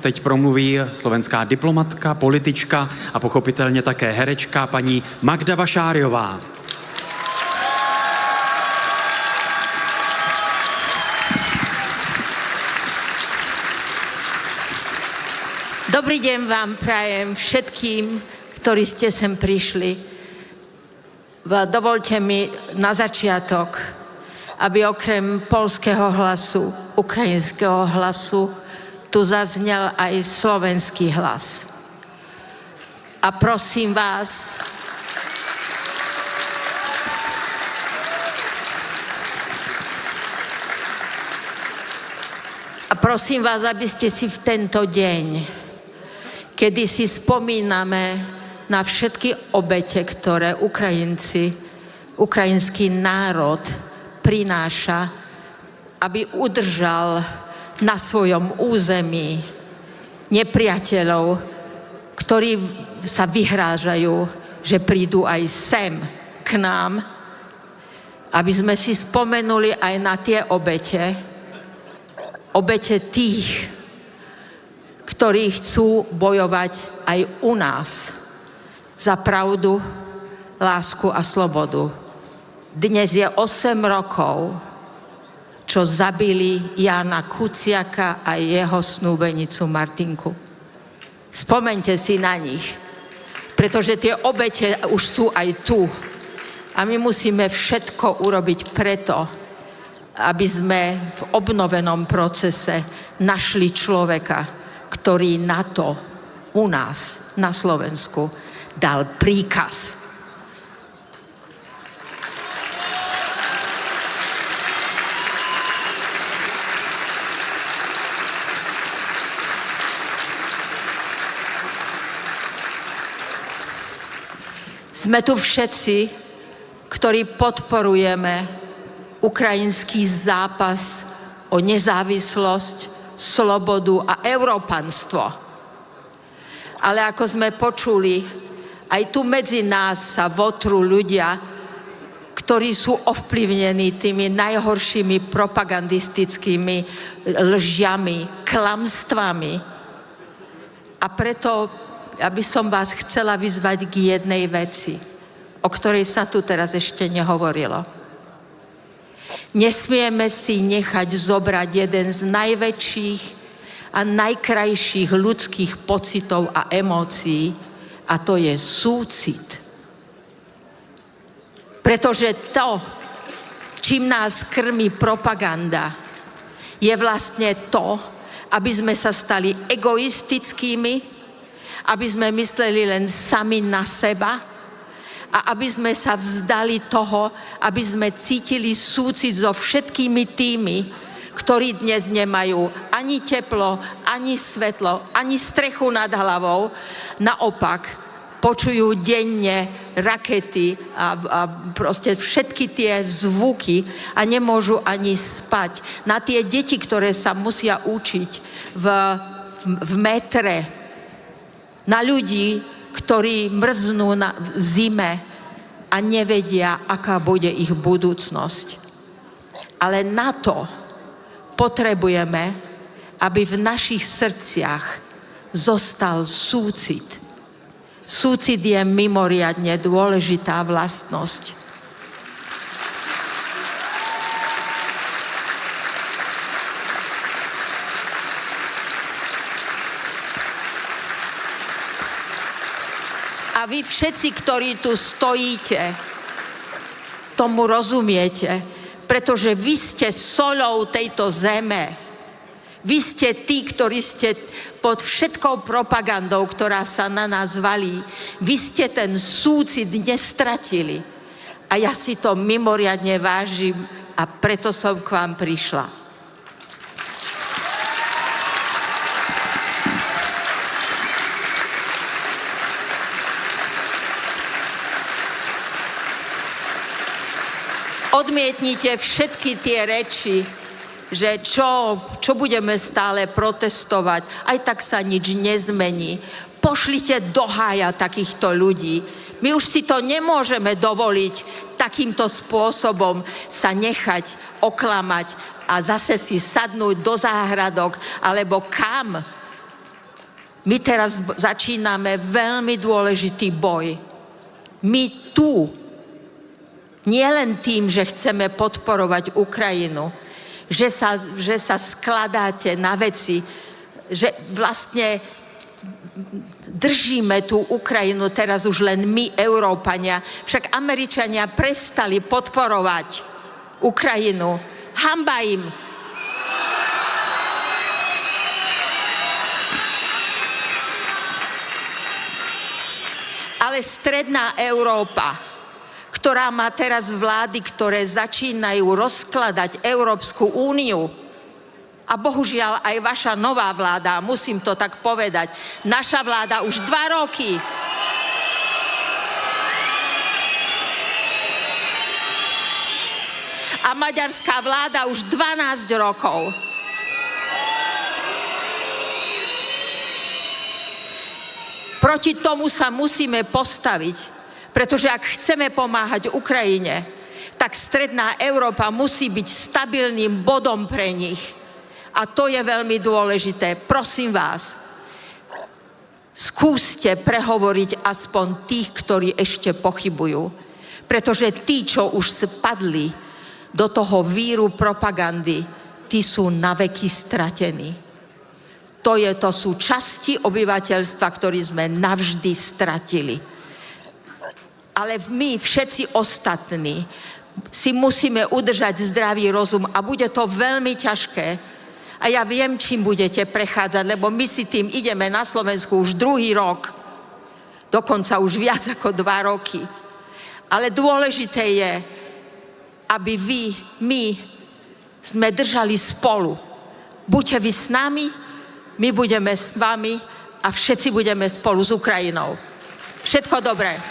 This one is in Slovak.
Teď promluví slovenská diplomatka, politička a pochopitelně také herečka paní Magda Vašáriová. Dobrý deň vám prajem všetkým, ktorí ste sem prišli. Dovolte mi na začiatok, aby okrem poľského hlasu, ukrajinského hlasu, tu zaznel aj slovenský hlas. A prosím vás, aby ste si v tento deň, kedy si spomíname na všetky obete, ktoré ukrajinský národ prináša, aby udržal na svojom území nepriateľov, ktorí sa vyhrážajú, že prídu aj sem k nám, aby sme si spomenuli aj na tie obete tých, ktorí chcú bojovať aj u nás za pravdu, lásku a slobodu. Dnes je 8 rokov, čo zabili Jána Kuciaka a jeho snúbenicu Martinku. Spomeňte si na nich, pretože tie obete už sú aj tu. A my musíme všetko urobiť preto, aby sme v obnovenom procese našli človeka, ktorý na to u nás, na Slovensku, dal príkaz. Sme tu všetci, ktorí podporujeme ukrajinský zápas o nezávislosť, slobodu a európanstvo. Ale ako sme počuli, aj tu medzi nás sa votrú ľudia, ktorí sú ovplyvnení tými najhoršími propagandistickými lžiami, klamstvami. A preto by som vás chcela vyzvať k jednej veci, o ktorej sa tu teraz ešte nehovorilo. Nesmieme si nechať zobrať jeden z najväčších a najkrajších ľudských pocitov a emócií, a to je súcit. Pretože to, čím nás krmí propaganda, je vlastne to, aby sme sa stali egoistickými, aby sme mysleli len sami na seba a aby sme sa vzdali toho, aby sme cítili súcit so všetkými tými, ktorí dnes nemajú ani teplo, ani svetlo, ani strechu nad hlavou. Naopak, počujú denne rakety a proste všetky tie zvuky a nemôžu ani spať. Na tie deti, ktoré sa musia učiť v metre, na ľudí, ktorí mrznú v zime a nevedia, aká bude ich budúcnosť. Ale na to potrebujeme, aby v našich srdciach zostal súcit. Súcit je mimoriadne dôležitá vlastnosť. A vy všetci, ktorí tu stojíte, tomu rozumiete, pretože vy ste soľou tejto zeme. Vy ste tí, ktorí ste pod všetkou propagandou, ktorá sa na nás valí. Vy ste ten súcit nestratili. A ja si to mimoriadne vážim a preto som k vám prišla. Odmietnite všetky tie reči, že čo budeme stále protestovať, aj tak sa nič nezmení. Pošlite do hája takýchto ľudí. My už si to nemôžeme dovoliť takýmto spôsobom sa nechať oklamať a zase si sadnúť do záhradok alebo kam, My teraz začíname veľmi dôležitý boj. My tu, nie len tým, že chceme podporovať Ukrajinu, že sa skladáte na veci, že vlastne držíme tú Ukrajinu teraz už len my, Európania. Však Američania prestali podporovať Ukrajinu. Hanba im. Ale stredná Európa, ktorá má teraz vlády, ktoré začínajú rozkladať Európsku úniu, a bohužiaľ aj vaša nová vláda, musím to tak povedať, naša vláda už 2 roky a maďarská vláda už 12 rokov. Proti tomu sa musíme postaviť, pretože ak chceme pomáhať Ukrajine, tak stredná Európa musí byť stabilným bodom pre nich. A to je veľmi dôležité. Prosím vás, skúste prehovoriť aspoň tých, ktorí ešte pochybujú. Pretože tí, čo už spadli do toho víru propagandy, tí sú naveky stratení. To sú časti obyvateľstva, ktorí sme navždy stratili. Ale my, všetci ostatní, si musíme udržať zdravý rozum a bude to veľmi ťažké. A ja viem, čím budete prechádzať, lebo my si tým ideme na Slovensku už 2. rok. Dokonca už viac ako 2 roky. Ale dôležité je, aby my sme držali spolu. Buďte vy s nami, my budeme s vami a všetci budeme spolu s Ukrajinou. Všetko dobré.